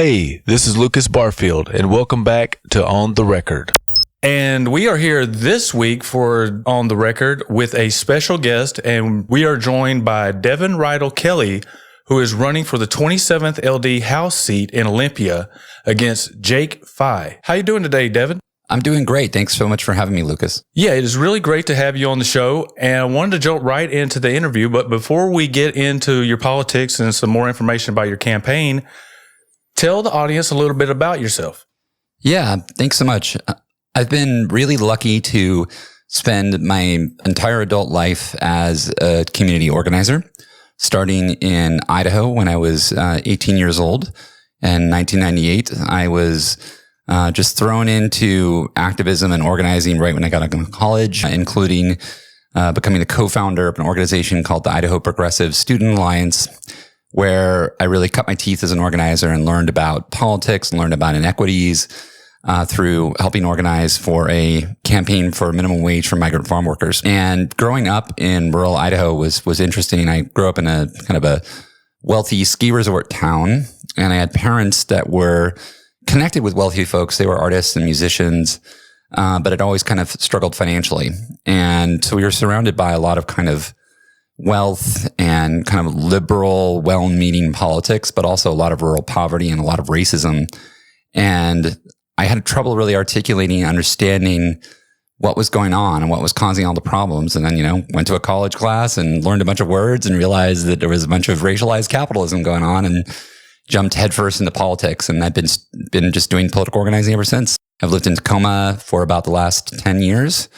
Hey, this is Lucas Barfield, and welcome back to On the Record. And we are here this week for On the Record with a special guest, and we are joined by Devin Rydel Kelly, who is running for the 27th LD House seat in Olympia against Jake Fye. How you doing today, Devin? I'm doing great. Thanks so much for having me, Lucas. Yeah, it is really great to have you on the show, and I wanted to jump right into the interview, but before we get into your politics and some more information about your campaign, tell the audience a little bit about yourself. Yeah, thanks so much. I've been really lucky to spend my entire adult life as a community organizer, starting in Idaho when I was 18 years old. In 1998, I was just thrown into activism and organizing right when I got out of college, including becoming the co-founder of an organization called the Idaho Progressive Student Alliance, where I really cut my teeth as an organizer and learned about politics and learned about inequities through helping organize for a campaign for minimum wage for migrant farm workers. And growing up in rural Idaho was interesting. I grew up in a kind of a wealthy ski resort town, and I had parents that were connected with wealthy folks. They were artists and musicians, but had always kind of struggled financially. And so we were surrounded by a lot of kind of wealth and kind of liberal, well-meaning politics, but also a lot of rural poverty and a lot of racism. And I had trouble really articulating, understanding what was going on and what was causing all the problems. And then, went to a college class and learned a bunch of words and realized that there was a bunch of racialized capitalism going on and jumped headfirst into politics. And I've been just doing political organizing ever since. I've lived in Tacoma for about the last 10 years.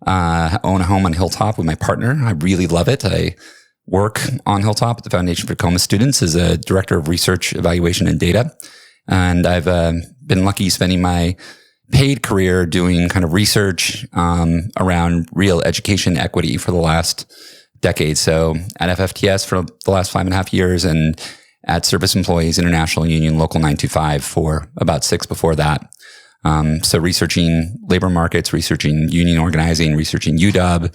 I own a home on Hilltop with my partner. I really love it. I work on Hilltop at the Foundation for Tacoma Students as a director of research, evaluation, and data. And I've been lucky spending my paid career doing kind of research around real education equity for the last decade. So at FFTS for the last 5.5 years, and at Service Employees International Union Local 925 for about 6 before that. So researching labor markets, researching union organizing, researching UW,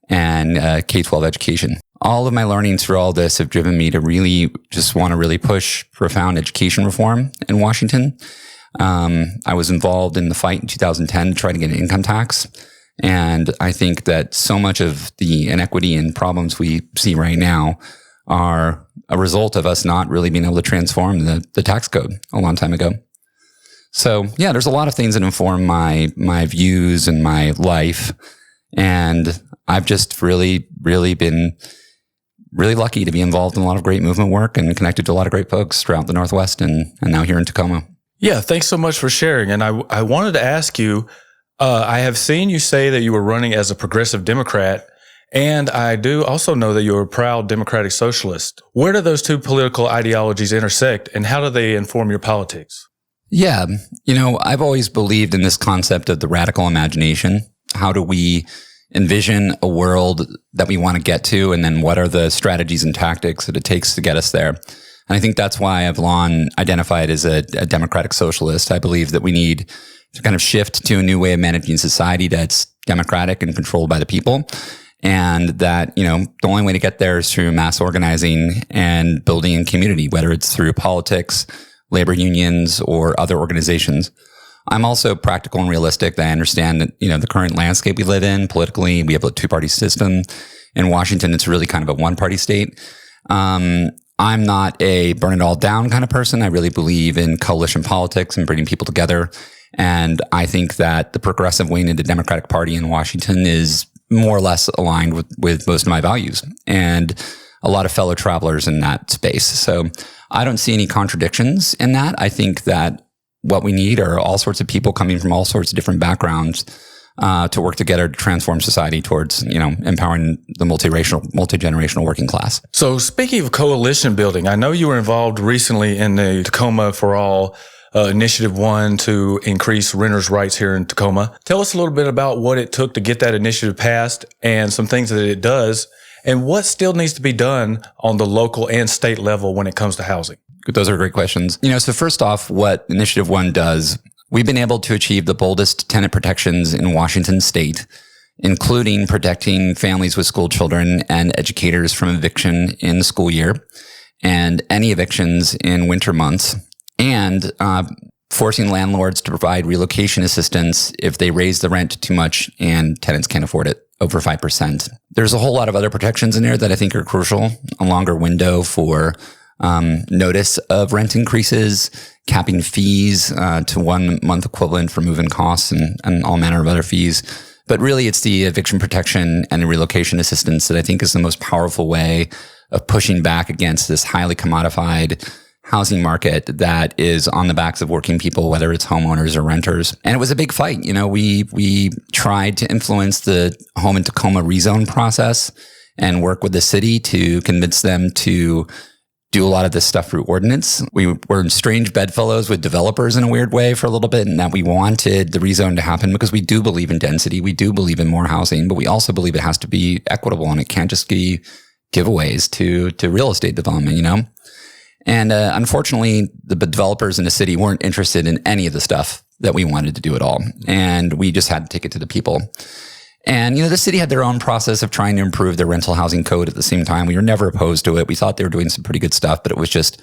and K-12 education. All of my learnings through all this have driven me to really just want to really push profound education reform in Washington. I was involved in the fight in 2010 to try to get an income tax. And I think that so much of the inequity and problems we see right now are a result of us not really being able to transform the tax code a long time ago. So yeah, there's a lot of things that inform my views and my life. And I've just really been really lucky to be involved in a lot of great movement work and connected to a lot of great folks throughout the Northwest and now here in Tacoma. Yeah, thanks so much for sharing. And I wanted to ask you, I have seen you say that you were running as a progressive Democrat, and I do also know that you're a proud democratic socialist. Where do those two political ideologies intersect, and how do they inform your politics? Yeah, I've always believed in this concept of the radical imagination. How do we envision a world that we want to get to, and then what are the strategies and tactics that it takes to get us there? And I think that's why I've long identified as a democratic socialist. I believe that we need to kind of shift to a new way of managing society that's democratic and controlled by the people. And that, the only way to get there is through mass organizing and building in community, whether it's through politics, labor unions, or other organizations. I'm also practical and realistic. I understand that, the current landscape we live in politically, we have a two-party system. In Washington, it's really kind of a one-party state. I'm not a burn it all down kind of person. I really believe in coalition politics and bringing people together. And I think that the progressive wing of the Democratic Party in Washington is more or less aligned with most of my values and a lot of fellow travelers in that space. So I don't see any contradictions in that. I think that what we need are all sorts of people coming from all sorts of different backgrounds to work together to transform society towards, empowering the multi-generational working class. So speaking of coalition building, I know you were involved recently in the Tacoma for All Initiative 1 to increase renters' rights here in Tacoma. Tell us a little bit about what it took to get that initiative passed and some things that it does, and what still needs to be done on the local and state level when it comes to housing. Those are great questions. So first off, what Initiative 1 does, we've been able to achieve the boldest tenant protections in Washington state, including protecting families with school children and educators from eviction in the school year and any evictions in winter months. and forcing landlords to provide relocation assistance if they raise the rent too much and tenants can't afford it over 5%. There's a whole lot of other protections in there that I think are crucial. A longer window for notice of rent increases, capping fees to 1 month equivalent for move-in costs and all manner of other fees. But really, it's the eviction protection and the relocation assistance that I think is the most powerful way of pushing back against this highly commodified housing market that is on the backs of working people, whether it's homeowners or renters. And it was a big fight. You know, we tried to influence the home in Tacoma rezone process and work with the city to convince them to do a lot of this stuff through ordinance. We were in strange bedfellows with developers in a weird way for a little bit, and that we wanted the rezone to happen because we do believe in density. We do believe in more housing, but we also believe it has to be equitable and it can't just be giveaways to real estate development, you know? And unfortunately, the developers in the city weren't interested in any of the stuff that we wanted to do at all. And we just had to take it to the people. And, you know, the city had their own process of trying to improve their rental housing code at the same time. We were never opposed to it. We thought they were doing some pretty good stuff, but it was just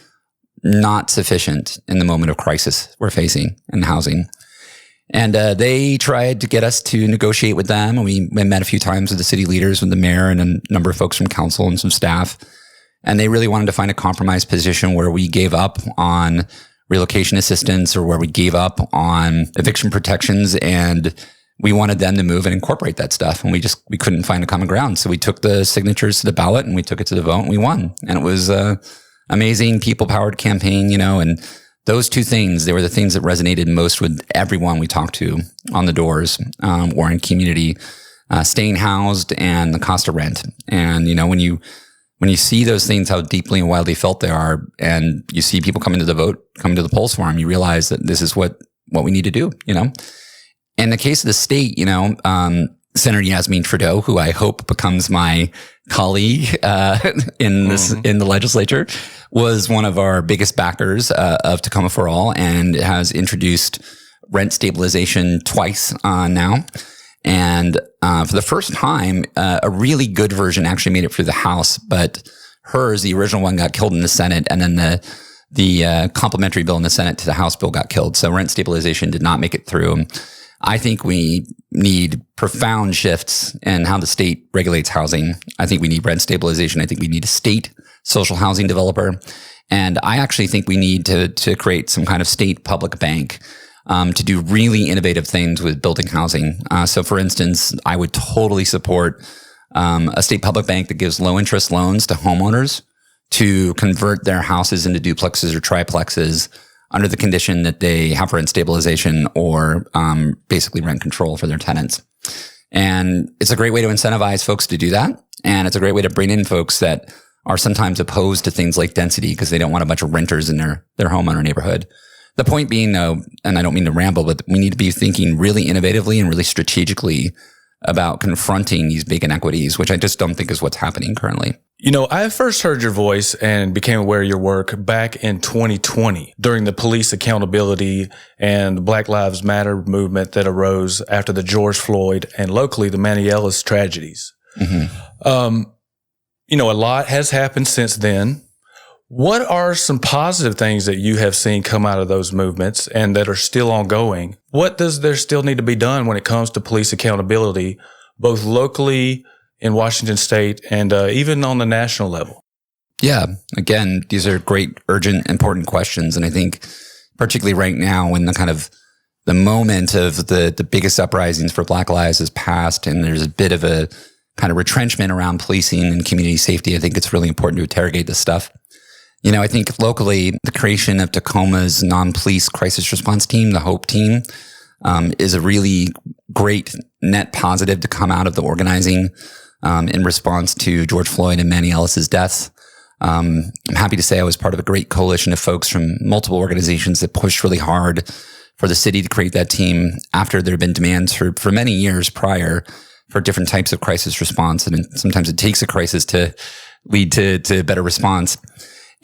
not sufficient in the moment of crisis we're facing in housing. And they tried to get us to negotiate with them. And we met a few times with the city leaders, with the mayor and a number of folks from council and some staff. And they really wanted to find a compromise position where we gave up on relocation assistance or where we gave up on eviction protections, and we wanted them to move and incorporate that stuff. And we couldn't find a common ground. So we took the signatures to the ballot and we took it to the vote and we won. And it was a amazing people-powered campaign, you know, and those two things, they were the things that resonated most with everyone we talked to on the doors, or in community, staying housed and the cost of rent. And, you know, when you see those things, how deeply and widely felt they are, and you see people coming to the vote, coming to the polls for them, you realize that this is what we need to do, you know? In the case of the state, you know, Senator Yasmin Trudeau, who I hope becomes my colleague in the legislature, was one of our biggest backers of Tacoma for All, and has introduced rent stabilization twice now. And for the first time, a really good version actually made it through the House, but hers, the original one, got killed in the Senate, and then the complementary bill in the Senate to the House bill got killed. So rent stabilization did not make it through. I think we need profound shifts in how the state regulates housing. I think we need rent stabilization. I think we need a state social housing developer. And I actually think we need to create some kind of state public bank to do really innovative things with building housing. So for instance, I would totally support a state public bank that gives low interest loans to homeowners to convert their houses into duplexes or triplexes under the condition that they have rent stabilization or basically rent control for their tenants. And it's a great way to incentivize folks to do that. And it's a great way to bring in folks that are sometimes opposed to things like density because they don't want a bunch of renters in their home or neighborhood. The point being, though, and I don't mean to ramble, but we need to be thinking really innovatively and really strategically about confronting these big inequities, which I just don't think is what's happening currently. You know, I first heard your voice and became aware of your work back in 2020 during the police accountability and the Black Lives Matter movement that arose after the George Floyd and locally the Maniellas tragedies. Mm-hmm. You know, a lot has happened since then. What are some positive things that you have seen come out of those movements and that are still ongoing? What does there still need to be done when it comes to police accountability, both locally in Washington State and even on the national level? Yeah, again, these are great, urgent, important questions. And I think particularly right now when the moment of the biggest uprisings for Black lives has passed and there's a bit of a kind of retrenchment around policing and community safety, I think it's really important to interrogate this stuff. You know, I think locally, the creation of Tacoma's non-police crisis response team, the HOPE team, is a really great net positive to come out of the organizing in response to George Floyd and Manny Ellis's deaths. I'm happy to say I was part of a great coalition of folks from multiple organizations that pushed really hard for the city to create that team after there had been demands for many years prior for different types of crisis response. And sometimes it takes a crisis to lead to better response.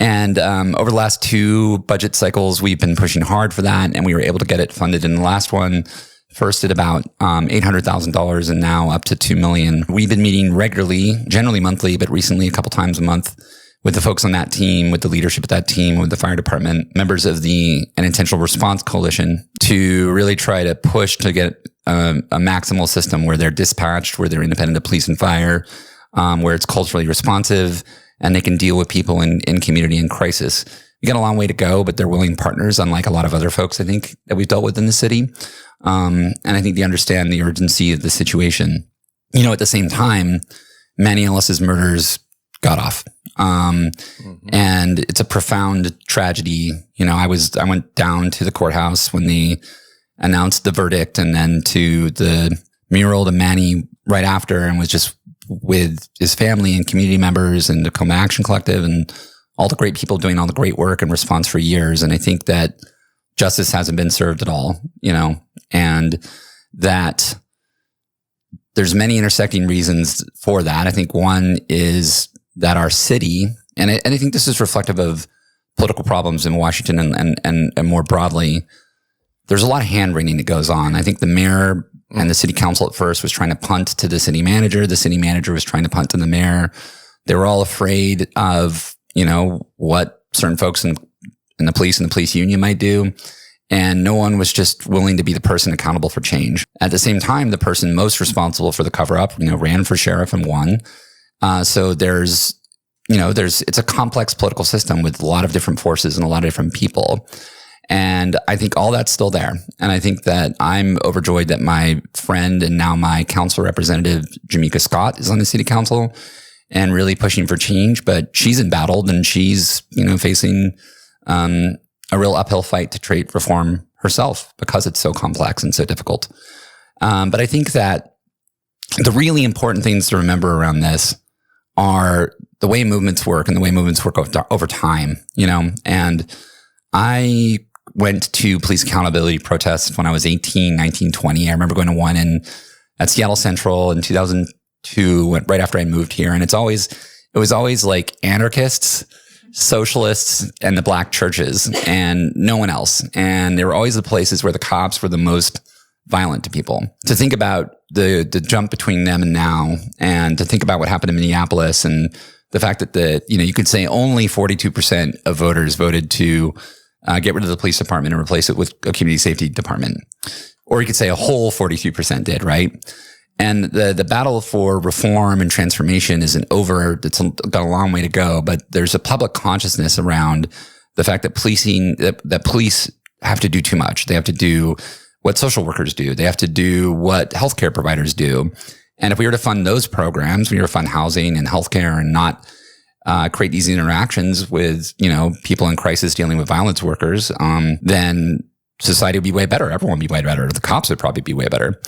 And over the last 2 budget cycles, we've been pushing hard for that, and we were able to get it funded in the last one, first at about $800,000 and now up to $2 million. We've been meeting regularly, generally monthly, but recently a couple times a month with the folks on that team, with the leadership of that team, with the fire department, members of the An Intentional Response Coalition, to really try to push to get a maximal system where they're dispatched, where they're independent of police and fire, where it's culturally responsive, and they can deal with people in community in crisis. We got a long way to go, but they're willing partners, unlike a lot of other folks, I think, that we've dealt with in the city. And I think they understand the urgency of the situation. You know, at the same time, Manny Ellis's murders got off. And it's a profound tragedy. You know, I went down to the courthouse when they announced the verdict, and then to the mural to Manny right after, and was just with his family and community members and the Tacoma Action Collective and all the great people doing all the great work in response for years. And I think that justice hasn't been served at all, you know, and that there's many intersecting reasons for that. I think one is that our city, and I think this is reflective of political problems in Washington and more broadly, there's a lot of hand-wringing that goes on. I think the mayor and the city council at first was trying to punt to the city manager. The city manager was trying to punt to the mayor. They were all afraid of, you know, what certain folks in the police and the police union might do. And no one was just willing to be the person accountable for change. At the same time, the person most responsible for the cover-up, you know, ran for sheriff and won. So it's a complex political system with a lot of different forces and a lot of different people. And I think all that's still there. And I think that I'm overjoyed that my friend and now my council representative, Jamaica Scott, is on the city council and really pushing for change. But she's embattled and she's, you know, facing a real uphill fight to trait reform herself because it's so complex and so difficult. But I think that the really important things to remember around this are the way movements work and the way movements work over time, you know. And I went to police accountability protests when I was 18, 19, 20. I remember going to one at Seattle Central in 2002, right after I moved here. And it was always like anarchists, socialists, and the black churches, and no one else. And they were always the places where the cops were the most violent to people. To think about the jump between them and now, and to think about what happened in Minneapolis, and the fact that you could say only 42% of voters voted to get rid of the police department and replace it with a community safety department. Or you could say a whole 42% did, right? And the battle for reform and transformation isn't over. It's got a long way to go, but there's a public consciousness around the fact that that police have to do too much. They have to do what social workers do. They have to do what healthcare providers do. And if we were to fund those programs, we were to fund housing and healthcare and not create these interactions with, you know, people in crisis dealing with violence workers, then society would be way better. Everyone would be way better. The cops would probably be way better.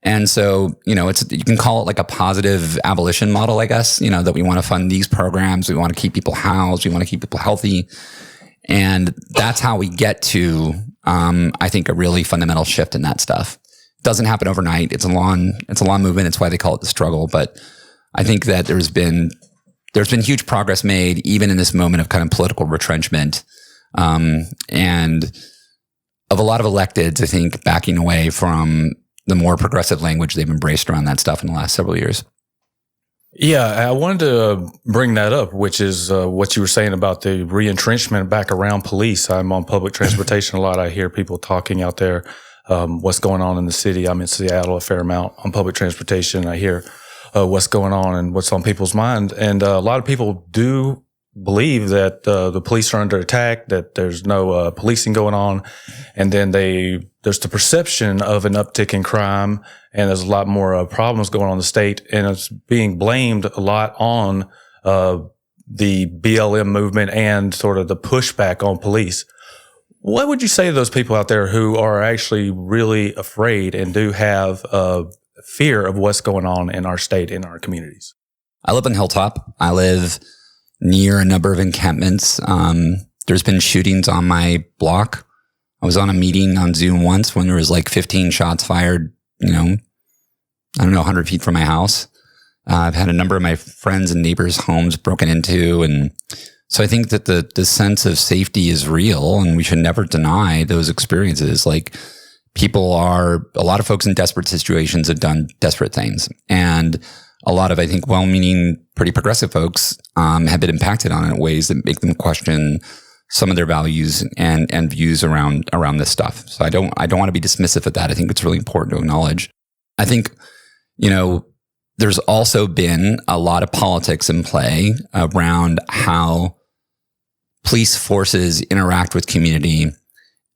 And so, you know, you can call it like a positive abolition model, I guess, you know, that we want to fund these programs. We want to keep people housed. We want to keep people healthy. And that's how we get to, I think, a really fundamental shift in that stuff. It doesn't happen overnight. It's a long movement. It's why they call it the struggle. But I think that there's been huge progress made, even in this moment of kind of political retrenchment, and of a lot of electeds, I think, backing away from the more progressive language they've embraced around that stuff in the last several years. Yeah, I wanted to bring that up, which is what you were saying about the re-entrenchment back around police. I'm on public transportation a lot. I hear people talking out there, what's going on in the city. I'm in Seattle a fair amount on public transportation. I hear what's going on and what's on people's mind. And a lot of people do believe that the police are under attack, that there's no policing going on. And then there's the perception of an uptick in crime, and there's a lot more problems going on in the state. And it's being blamed a lot on the BLM movement and sort of the pushback on police. What would you say to those people out there who are actually really afraid and do have fear of what's going on in our state, in our communities? I live on Hilltop. I live near a number of encampments. There's been shootings on my block. I was on a meeting on Zoom once when there was like 15 shots fired, 100 feet from my house. I've had a number of my friends and neighbors' homes broken into. And so I think that the sense of safety is real, and we should never deny those experiences. Like, a lot of folks in desperate situations have done desperate things. And a lot of, I think, well-meaning, pretty progressive folks have been impacted on it in ways that make them question some of their values and views around this stuff. So I don't want to be dismissive of that. I think it's really important to acknowledge. I think, there's also been a lot of politics in play around how police forces interact with community,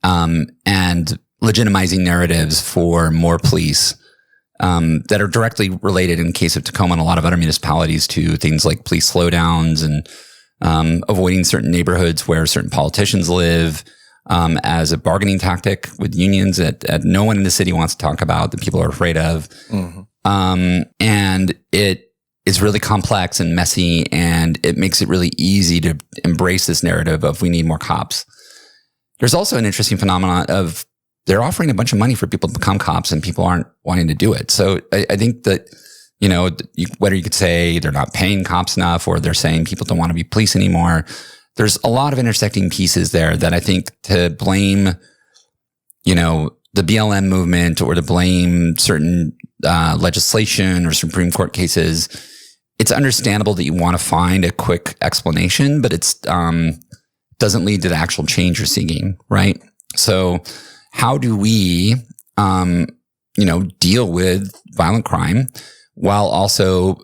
and legitimizing narratives for more police, that are directly related in case of Tacoma and a lot of other municipalities to things like police slowdowns and avoiding certain neighborhoods where certain politicians live, as a bargaining tactic with unions that no one in the city wants to talk about, that people are afraid of. And it is really complex and messy, and it makes it really easy to embrace this narrative of we need more cops. There's also an interesting phenomenon of they're offering a bunch of money for people to become cops and people aren't wanting to do it. So I think that, whether you could say they're not paying cops enough or they're saying people don't want to be police anymore, there's a lot of intersecting pieces there that I think to blame, the BLM movement or to blame certain legislation or Supreme Court cases, it's understandable that you want to find a quick explanation, but it's doesn't lead to the actual change you're seeking, right? So how do we, deal with violent crime while also,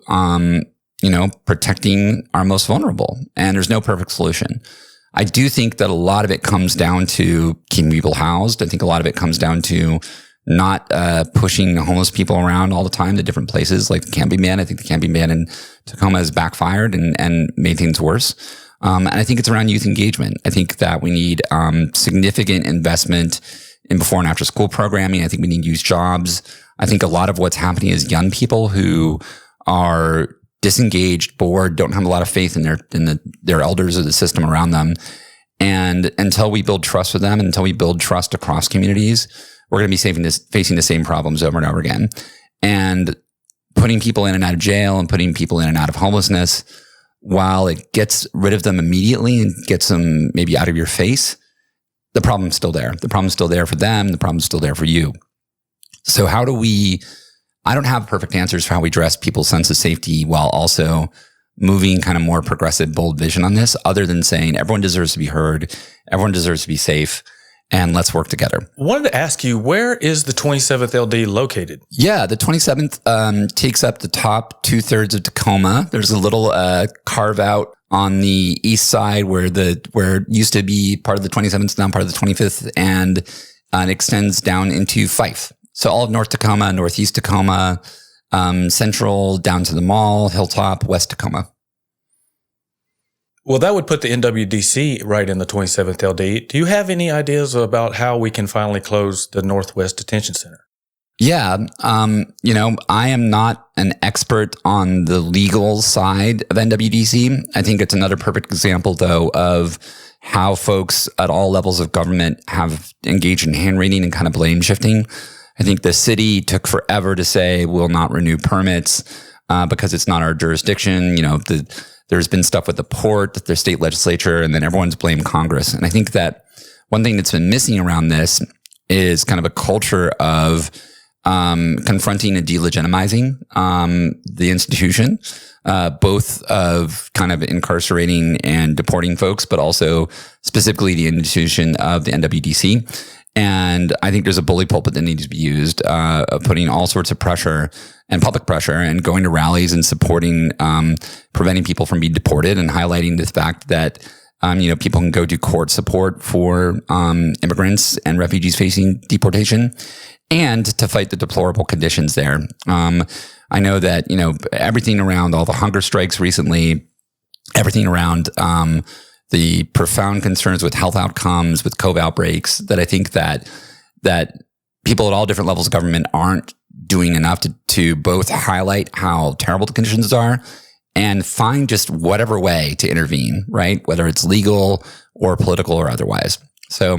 protecting our most vulnerable? And there's no perfect solution. I do think that a lot of it comes down to keeping people housed. I think a lot of it comes down to not pushing homeless people around all the time to different places like the camping ban. I think the camping ban in Tacoma has backfired and made things worse. And I think it's around youth engagement. I think that we need significant investment in before and after school programming. I think we need youth jobs. I think a lot of what's happening is young people who are disengaged, bored, don't have a lot of faith in their elders or the system around them. And until we build trust with them, until we build trust across communities, we're going to be facing the same problems over and over again. And putting people in and out of jail and putting people in and out of homelessness, while it gets rid of them immediately and gets them maybe out of your face, the problem's still there. The problem's still there for them. The problem's still there for you. So how do we, I don't have perfect answers for how we address people's sense of safety while also moving kind of more progressive, bold vision on this, other than saying everyone deserves to be heard, everyone deserves to be safe, and let's work together. I wanted to ask you, where is the 27th LD located? Yeah, the 27th takes up the top 2/3 of Tacoma. There's a little carve out on the east side where it used to be part of the 27th, now part of the 25th, and it extends down into Fife. So all of North Tacoma, Northeast Tacoma, Central, down to the Mall, Hilltop, West Tacoma. Well, that would put the NWDC right in the 27th LD. Do you have any ideas about how we can finally close the Northwest Detention Center? Yeah. I am not an expert on the legal side of NWDC. I think it's another perfect example, though, of how folks at all levels of government have engaged in hand-wringing and kind of blame shifting. I think the city took forever to say we'll not renew permits because it's not our jurisdiction. There's been stuff with the port, the state legislature, and then everyone's blamed Congress. And I think that one thing that's been missing around this is kind of a culture of confronting and delegitimizing the institution, both of kind of incarcerating and deporting folks, but also specifically the institution of the NWDC. And I think there's a bully pulpit that needs to be used, of putting all sorts of pressure and public pressure and going to rallies and supporting, preventing people from being deported and highlighting the fact that, people can go do court support for immigrants and refugees facing deportation and to fight the deplorable conditions there. I know that, everything around all the hunger strikes recently, everything around the profound concerns with health outcomes, with COVID outbreaks, that I think that people at all different levels of government aren't doing enough to both highlight how terrible the conditions are and find just whatever way to intervene, right? Whether it's legal or political or otherwise. So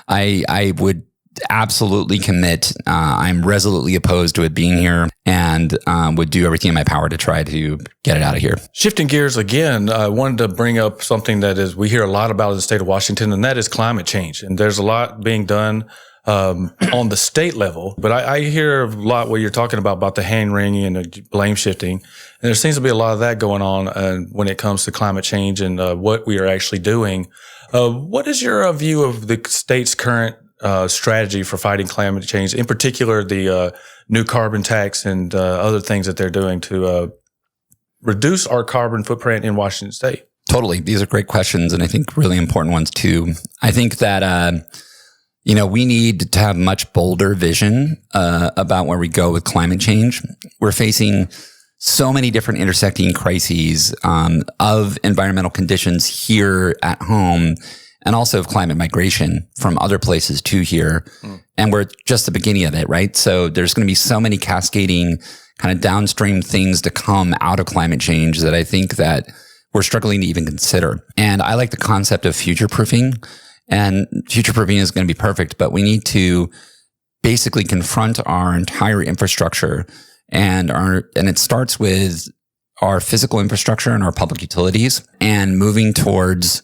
I would absolutely commit. I'm resolutely opposed to it being here and would do everything in my power to try to get it out of here. Shifting gears again, I wanted to bring up something that we hear a lot about in the state of Washington, and that is climate change. And there's a lot being done on the state level. But I hear a lot what you're talking about the hand wringing and the blame shifting. And there seems to be a lot of that going on when it comes to climate change and what we are actually doing. What is your view of the state's current strategy for fighting climate change, in particular the new carbon tax and other things that they're doing to reduce our carbon footprint in Washington State? Totally. These are great questions, and I think really important ones too. I think that we need to have much bolder vision about where we go with climate change. We're facing so many different intersecting crises of environmental conditions here at home, and also of climate migration from other places to here. And we're just the beginning of it, right? So there's going to be so many cascading kind of downstream things to come out of climate change that I think that we're struggling to even consider. And I like the concept of future-proofing. And future-proofing is going to be perfect, but we need to basically confront our entire infrastructure, and it starts with our physical infrastructure and our public utilities, and moving towards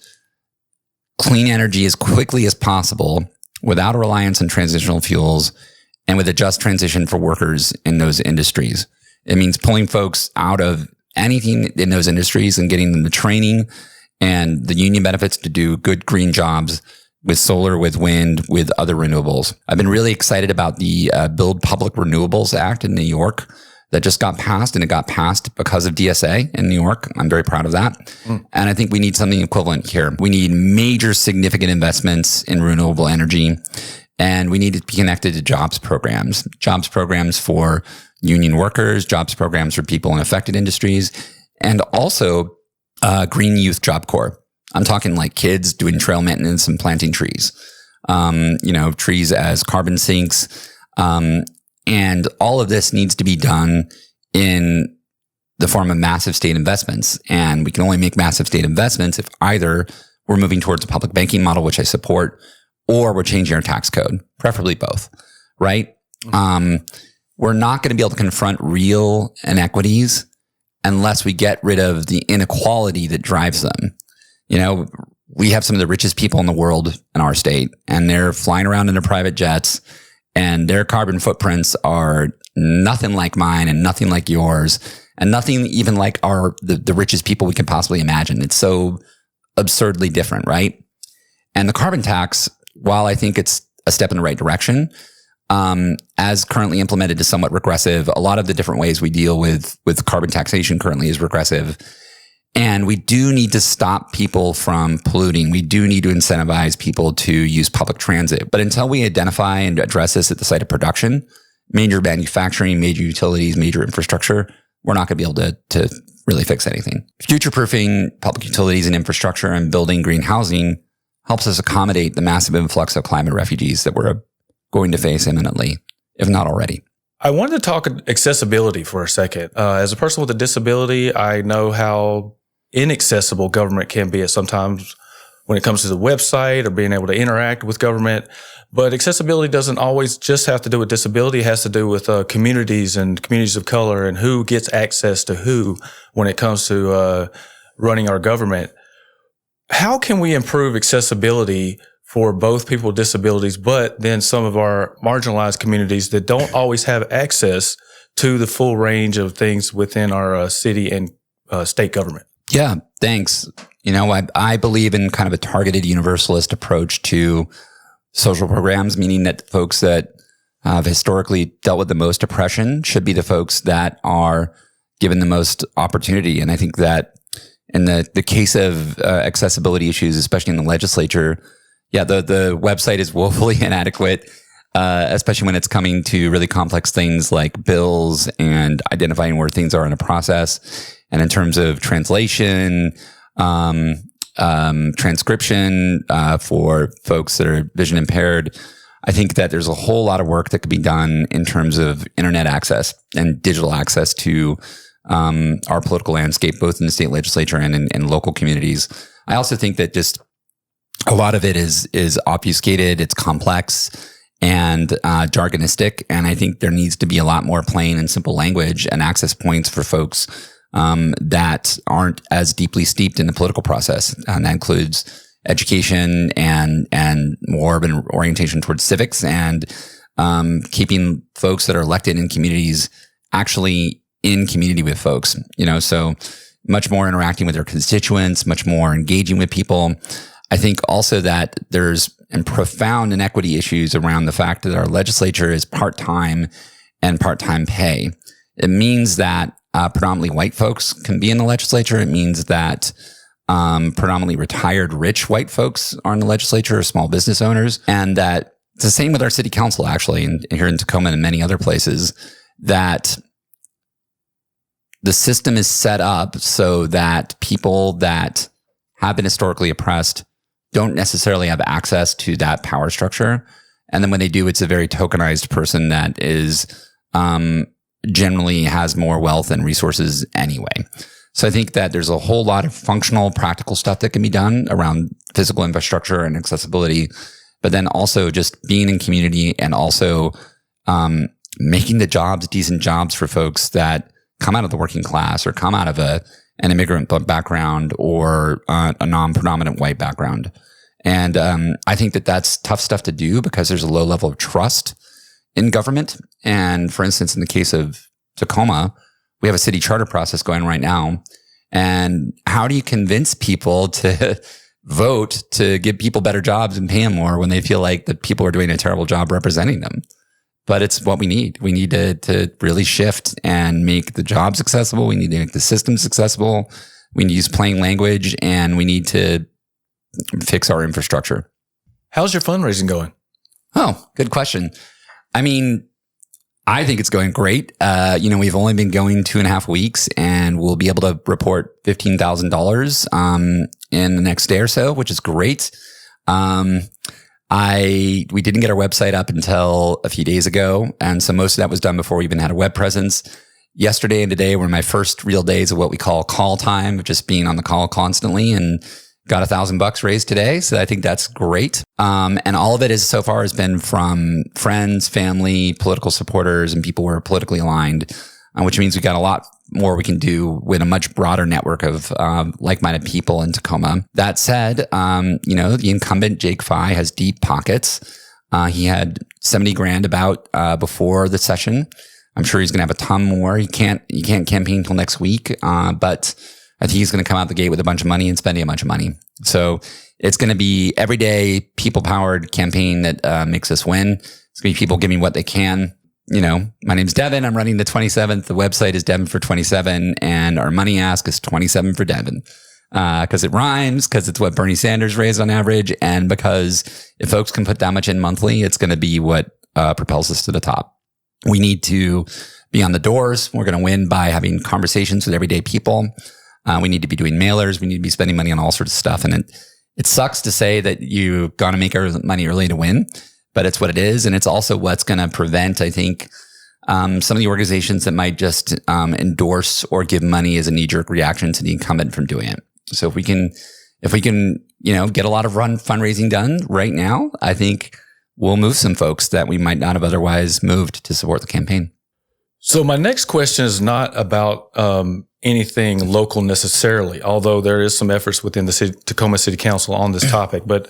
clean energy as quickly as possible without a reliance on transitional fuels and with a just transition for workers in those industries. It means pulling folks out of anything in those industries and getting them the training and the union benefits to do good green jobs with solar, with wind, with other renewables. I've been really excited about the Build Public Renewables Act in New York that just got passed, and it got passed because of DSA in New York. I'm very proud of that. And I think we need something equivalent here. We need major significant investments in renewable energy, and we need to be connected to jobs programs for union workers, jobs programs for people in affected industries, and also Green Youth Job Corps. I'm talking like kids doing trail maintenance and planting trees, trees as carbon sinks. And all of this needs to be done in the form of massive state investments. And we can only make massive state investments if either we're moving towards a public banking model, which I support, or we're changing our tax code, preferably both, right? We're not going to be able to confront real inequities unless we get rid of the inequality that drives them. We have some of the richest people in the world in our state, and they're flying around in their private jets, and their carbon footprints are nothing like mine and nothing like yours, and nothing even like the richest people we can possibly imagine. It's so absurdly different, right? And the carbon tax, while I think it's a step in the right direction, as currently implemented, is somewhat regressive. A lot of the different ways we deal with carbon taxation currently is regressive. And we do need to stop people from polluting. We do need to incentivize people to use public transit. But until we identify and address this at the site of production, major manufacturing, major utilities, major infrastructure, we're not going to be able to really fix anything. Future-proofing public utilities and infrastructure and building green housing helps us accommodate the massive influx of climate refugees that we're going to face imminently, if not already. I wanted to talk accessibility for a second. As a person with a disability, I know how inaccessible government can be at sometimes when it comes to the website or being able to interact with government. But accessibility doesn't always just have to do with disability. It has to do with communities and communities of color and who gets access to who when it comes to running our government. How can we improve accessibility for both people with disabilities, but then some of our marginalized communities that don't always have access to the full range of things within our city and state government? Yeah, thanks. I believe in kind of a targeted universalist approach to social programs, meaning that folks that have historically dealt with the most oppression should be the folks that are given the most opportunity. And I think that in the case of accessibility issues, especially in the legislature, the website is woefully inadequate, especially when it's coming to really complex things like bills and identifying where things are in a process. And in terms of translation, transcription for folks that are vision impaired, I think that there's a whole lot of work that could be done in terms of internet access and digital access to our political landscape, both in the state legislature and in local communities. I also think that just a lot of it is obfuscated, it's complex and jargonistic, and I think there needs to be a lot more plain and simple language and access points for folks that aren't as deeply steeped in the political process. And that includes education and more of an orientation towards civics and keeping folks that are elected in communities actually in community with folks, so much more interacting with their constituents, much more engaging with people. I think also that there's profound inequity issues around the fact that our legislature is part-time and part-time pay. It means that predominantly white folks can be in the legislature. It means that predominantly retired rich white folks are in the legislature, or small business owners. And that it's the same with our city council, actually, and here in Tacoma and many other places, that the system is set up so that people that have been historically oppressed don't necessarily have access to that power structure. And then when they do, it's a very tokenized person that is generally has more wealth and resources anyway. So I think that there's a whole lot of functional, practical stuff that can be done around physical infrastructure and accessibility, but then also just being in community and also making the jobs decent jobs for folks that come out of the working class or come out of an immigrant background or a non-predominant white background. And I think that that's tough stuff to do because there's a low level of trust in government. And for instance, in the case of Tacoma, we have a city charter process going right now. And how do you convince people to vote to give people better jobs and pay them more when they feel like that people are doing a terrible job representing them? But it's what we need. We need to really shift and make the jobs accessible. We need to make the systems accessible. We need to use plain language, and we need to fix our infrastructure. How's your fundraising going? Oh, good question. I mean, I think it's going great. We've only been going 2.5 weeks, and we'll be able to report $15,000 in the next day or so, which is great. We didn't get our website up until a few days ago. And so most of that was done before we even had a web presence. Yesterday and today were my first real days of what we call call time, of just being on the call constantly, and got $1,000 raised today. So I think that's great. And all of it is so far has been from friends, family, political supporters, and people who are politically aligned, which means we got a lot more we can do with a much broader network of like-minded people in Tacoma. That said, the incumbent Jake Fye has deep pockets. He had $70,000 about before the session. I'm sure he's going to have a ton more. He can't campaign until next week, but I think he's going to come out the gate with a bunch of money and spending a bunch of money. So it's going to be everyday people-powered campaign that makes us win. It's going to be people giving what they can. My name's Devin. I'm running the 27th. The website is Devin for 27, and our money ask is 27 for Devin. Because it rhymes, because it's what Bernie Sanders raised on average, and because if folks can put that much in monthly, it's going to be what propels us to the top. We need to be on the doors. We're going to win by having conversations with everyday people. We need to be doing mailers. We need to be spending money on all sorts of stuff. And it sucks to say that you've got to make our money early to win, but it's what it is. And it's also what's going to prevent, I think, some of the organizations that might just endorse or give money as a knee-jerk reaction to the incumbent from doing it. So if we can, get a lot of fundraising done right now, I think we'll move some folks that we might not have otherwise moved to support the campaign. So my next question is not about anything local necessarily, although there is some efforts within the Tacoma City Council on this topic. But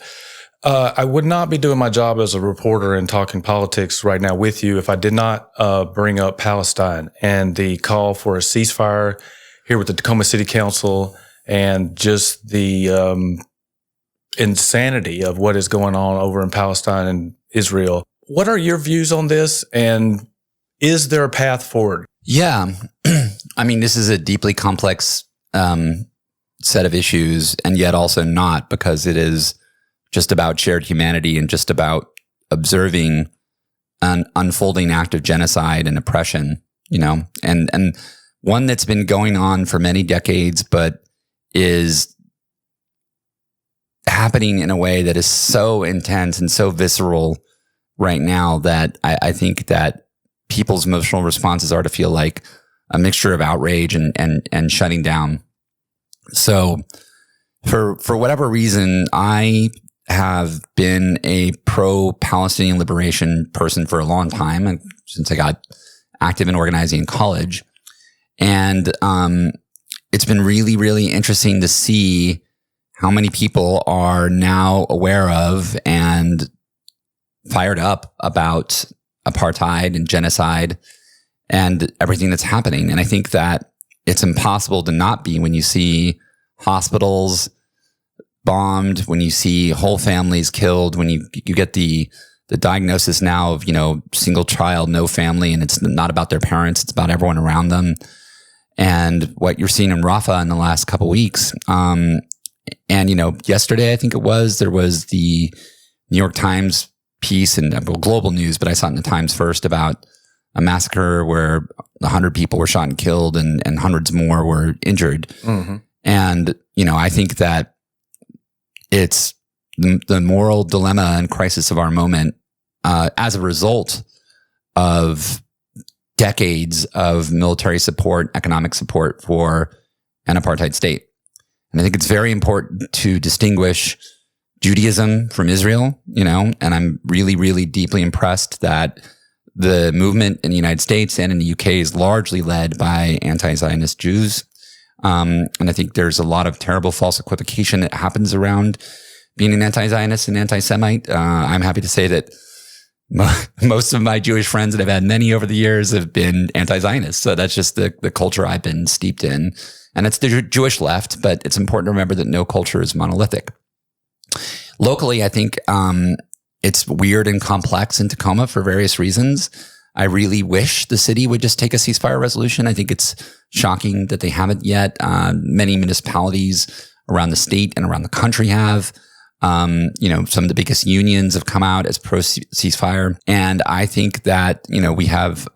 I would not be doing my job as a reporter and talking politics right now with you if I did not bring up Palestine and the call for a ceasefire here with the Tacoma City Council and just the insanity of what is going on over in Palestine and Israel. What are your views on this, and is there a path forward? Yeah. I mean, this is a deeply complex set of issues, and yet also not, because it is just about shared humanity and just about observing an unfolding act of genocide and oppression, and one that's been going on for many decades, but is happening in a way that is so intense and so visceral right now that I think that people's emotional responses are to feel like a mixture of outrage and shutting down. So for whatever reason, I have been a pro-Palestinian liberation person for a long time, since I got active in organizing in college. And it's been really, really interesting to see how many people are now aware of and fired up about apartheid and genocide and everything that's happening. And I think that it's impossible to not be when you see hospitals bombed, when you see whole families killed, when you get the diagnosis now of, single child, no family, and it's not about their parents, it's about everyone around them. And what you're seeing in Rafah in the last couple of weeks. And, yesterday, I think there was the New York Times piece and global news, but I saw it in the Times first about a massacre where 100 people were shot and killed and hundreds more were injured. Mm-hmm. And, I think that it's the moral dilemma and crisis of our moment as a result of decades of military support, economic support for an apartheid state. And I think it's very important to distinguish Judaism from Israel, and I'm really, really deeply impressed that the movement in the United States and in the UK is largely led by anti-Zionist Jews. And I think there's a lot of terrible false equivocation that happens around being an anti-Zionist and anti-Semite. I'm happy to say that most of my Jewish friends, that I've had many over the years, have been anti-Zionist. So that's just the culture I've been steeped in. And it's the Jewish left, but it's important to remember that no culture is monolithic. Locally, I think it's weird and complex in Tacoma for various reasons. I really wish the city would just take a ceasefire resolution. I think it's shocking that they haven't yet. Many municipalities around the state and around the country have. Some of the biggest unions have come out as pro ceasefire. And I think that, we have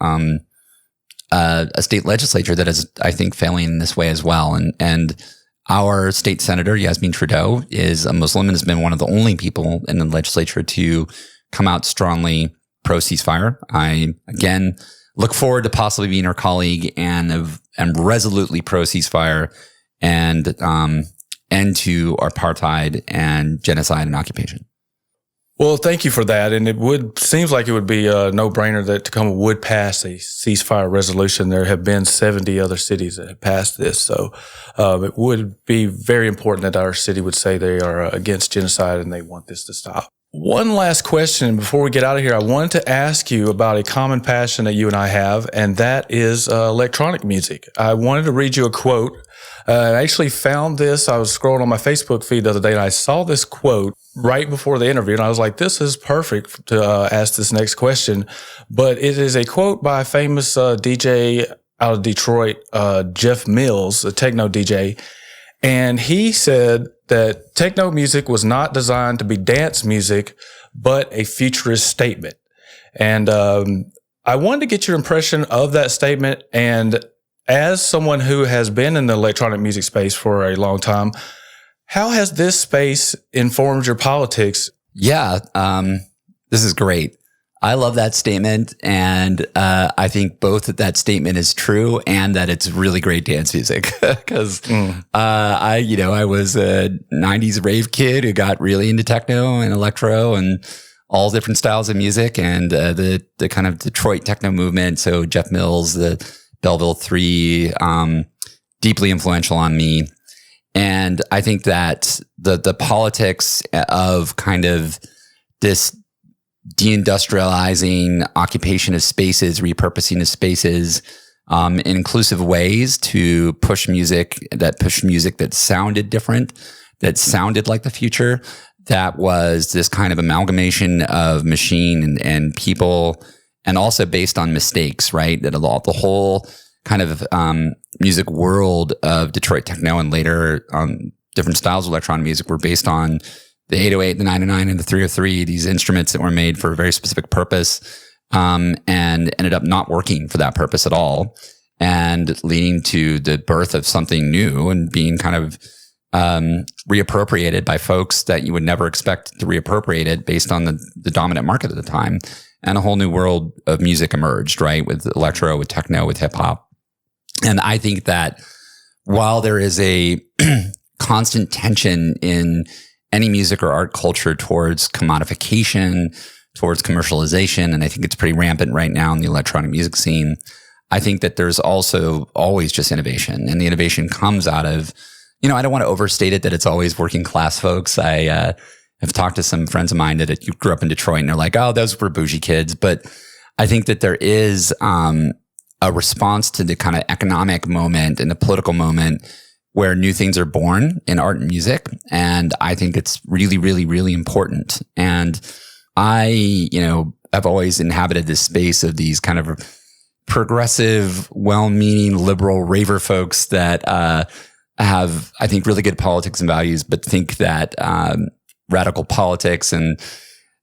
a state legislature that is, I think, failing in this way as well. And our state senator, Yasmin Trudeau, is a Muslim and has been one of the only people in the legislature to come out strongly pro ceasefire. I, again, look forward to possibly being her colleague and am resolutely pro ceasefire and end to apartheid and genocide and occupation. Well, thank you for that. And seems like it would be a no-brainer that Tacoma would pass a ceasefire resolution. There have been 70 other cities that have passed this. So it would be very important that our city would say they are against genocide and they want this to stop. One last question before we get out of here. I wanted to ask you about a common passion that you and I have, and that is electronic music. I wanted to read you a quote. I actually found this. I was scrolling on my Facebook feed the other day, and I saw this quote right before the interview, and I was like, this is perfect to ask this next question. But it is a quote by a famous DJ out of Detroit, Jeff Mills, a techno DJ. And he said that techno music was not designed to be dance music, but a futurist statement. And I wanted to get your impression of that statement. And as someone who has been in the electronic music space for a long time, how has this space informed your politics? Yeah, this is great. I love that statement. And I think both that statement is true and that it's really great dance music. Because I was a 90s rave kid who got really into techno and electro and all different styles of music and the kind of Detroit techno movement. So Jeff Mills, the Belleville 3, deeply influential on me. And I think that the politics of kind of this deindustrializing occupation of spaces, repurposing of spaces in inclusive ways to push music that sounded different, that sounded like the future, that was this kind of amalgamation of machine and people, and also based on mistakes, right? That the whole kind of music world of Detroit techno and later different styles of electronic music were based on the 808, the 909, and the 303, these instruments that were made for a very specific purpose, and ended up not working for that purpose at all, and leading to the birth of something new and being kind of reappropriated by folks that you would never expect to reappropriate it based on the dominant market at the time. And a whole new world of music emerged, right? With electro, with techno, with hip hop. And I think that while there is a constant tension in any music or art culture towards commodification, towards commercialization, and I think it's pretty rampant right now in the electronic music scene, I think that there's also always just innovation. And the innovation comes out of, I don't want to overstate it that it's always working class folks. I have talked to some friends of mine that grew up in Detroit, and they're like, oh, those were bougie kids. But I think that there is a response to the kind of economic moment and the political moment where new things are born in art and music. And I think it's really, really, really important. And I, have always inhabited this space of these kind of progressive, well-meaning, liberal raver folks that have, I think, really good politics and values, but think that radical politics and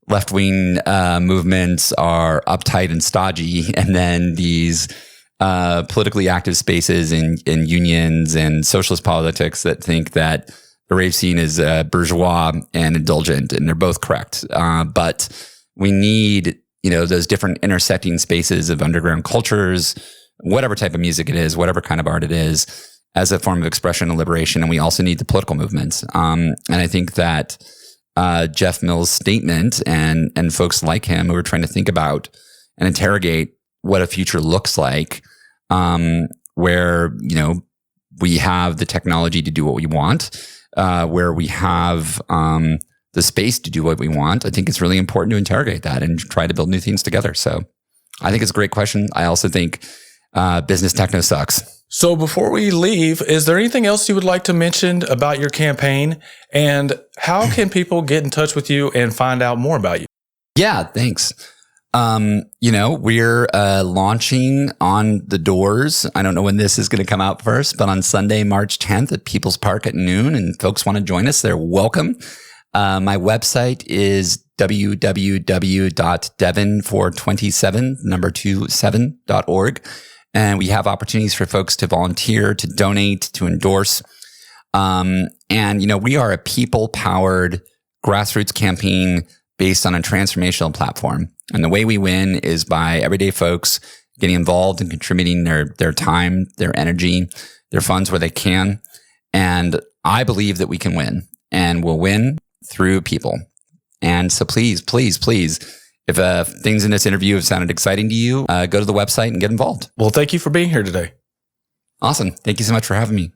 left-wing movements are uptight and stodgy. And then these politically active spaces in unions and socialist politics that think that the rave scene is bourgeois and indulgent, and they're both correct. But we need, those different intersecting spaces of underground cultures, whatever type of music it is, whatever kind of art it is, as a form of expression and liberation. And we also need the political movements. And I think that Jeff Mills' statement and folks like him who are trying to think about and interrogate what a future looks like, where, we have the technology to do what we want, where we have the space to do what we want. I think it's really important to interrogate that and try to build new things together. So I think it's a great question. I also think business techno sucks. So before we leave, is there anything else you would like to mention about your campaign, and how can people get in touch with you and find out more about you? Yeah, thanks. We're launching on the doors. I don't know when this is going to come out first, but on Sunday, March 10th at People's Park at noon, and folks want to join us, they're welcome. My website is www.devin427.org. And we have opportunities for folks to volunteer, to donate, to endorse. We are a people-powered grassroots campaign based on a transformational platform. And the way we win is by everyday folks getting involved and contributing their time, their energy, their funds where they can. And I believe that we can win, and we'll win through people. And so please, please, please, if things in this interview have sounded exciting to you, go to the website and get involved. Well, thank you for being here today. Awesome. Thank you so much for having me.